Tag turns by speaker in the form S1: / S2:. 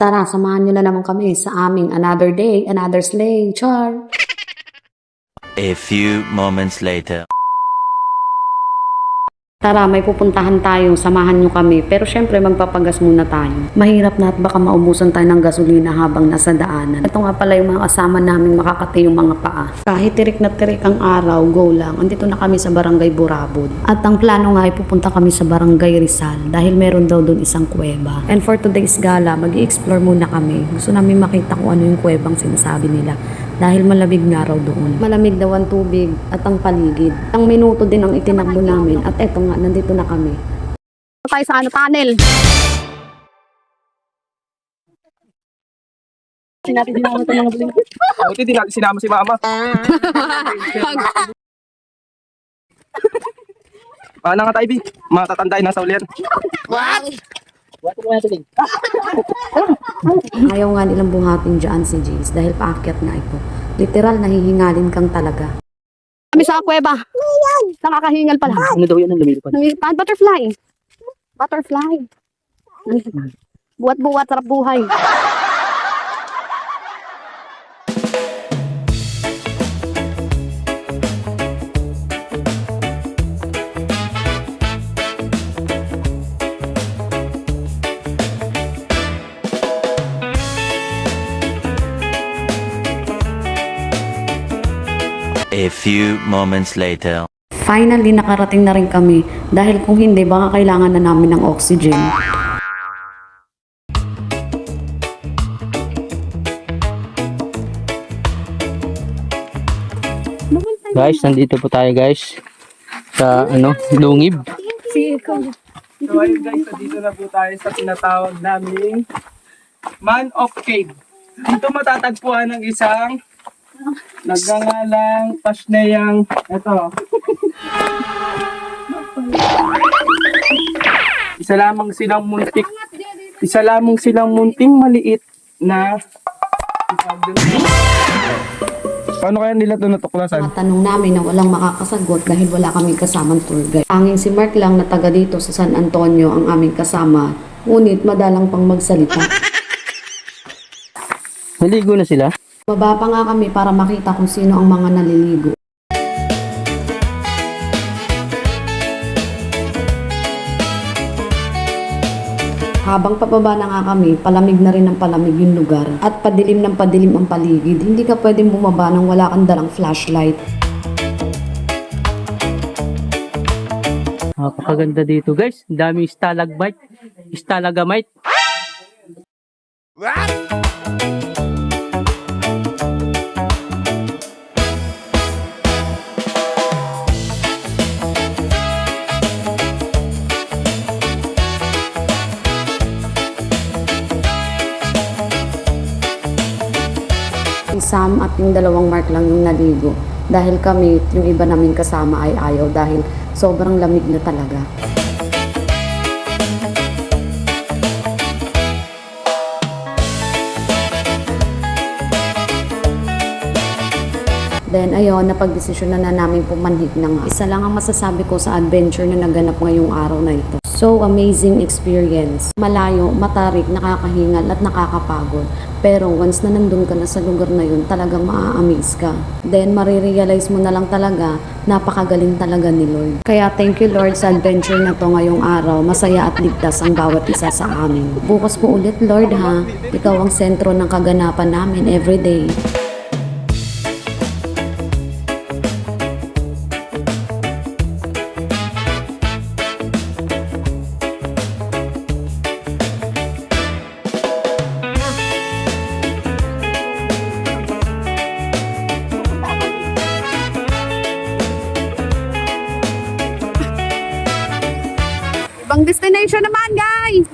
S1: Tara, samahan nyo na naman kami sa aming another day, another sleigh. Char!
S2: A few moments later.
S1: Tara, may pupuntahan tayo. Samahan nyo kami. Pero syempre, magpapagas muna tayo. Mahirap na at baka maubusan tayo ng gasolina habang nasa daanan. Ito nga pala yung mga kasama namin makakati yung mga paa. Kahit tirik na tirik ang araw, go lang. Andito na kami sa Barangay Burabod. At ang plano nga ay pupunta kami sa Barangay Rizal dahil meron daw doon isang kuweba. And for today's gala, mag-i-explore muna kami. Gusto namin makita kung ano yung kuwebang sinasabi nila. Dahil malamig nga raw doon. Malamig daw ang tubig at ang paligid. Ang minuto din ang itinakbo namin at eto nga, nandito na kami. Tayo sa tunnel. Sinabi din namin ito mga buling.
S3: Buti di natin sinama si mama. Paano nga tayo, Bi? Matatanda na sa ulian.
S1: What? Ayaw nga nilang buhatin dyan si Jace dahil paakyat na ito. Literal, nahihingalin kang talaga. Kami sa kuweba. Nakakahingal pala.
S3: Ano daw yan ang lumilipad?
S1: Butterfly. Butterfly. Buwat-buwat, sarap buhay.
S2: A few moments later.
S1: Finally, nakarating na rin kami dahil kung hindi, baka kailangan na namin ng oxygen.
S4: Guys, nandito po tayo guys sa Lungib.
S3: So ayun guys, dito na po tayo sa tinatawag naming Man of Cave. Dito matatagpuan ng isang nagngangalang Pasneyang eto. Isa lamang silang munting maliit na paano kaya nila ito natuklasan?
S1: Tanong namin na walang makakasagot dahil wala kaming kasamang tour guide. Angin si Mark lang na taga dito sa San Antonio ang aming kasama, ngunit madalang pang magsalita.
S4: Naligo na sila.
S1: Baba pa nga kami para makita kung sino ang mga naliligo. Habang papaba na nga kami, palamig na rin ang palamig yung lugar at padilim ng padilim ang paligid. Hindi ka pwedeng bumaba nang wala kang dalang flashlight.
S4: Napakaganda dito guys. Ang daming stalagmite, stalagamite.
S1: Si Sam at yung dalawang Mark lang yung naligo. Dahil kami, yung iba namin kasama ay ayaw dahil sobrang lamig na talaga. Then ayun, napagdesisyon na namin pumanhik na nga. Isa lang ang masasabi ko sa adventure na naganap ngayong araw na ito. So amazing experience. Malayo, matarik, nakakahingal at nakakapagod. Pero once na nandun ka na sa lugar na yun, talagang maa-amaze ka. Then marirealize mo na lang talaga, napakagaling talaga ni Lord. Kaya thank you Lord sa adventure na to ngayong araw. Masaya at ligtas ang bawat isa sa amin. Bukas po ulit Lord ha. Ikaw ang sentro ng kaganapan namin everyday. Ibang destination naman guys!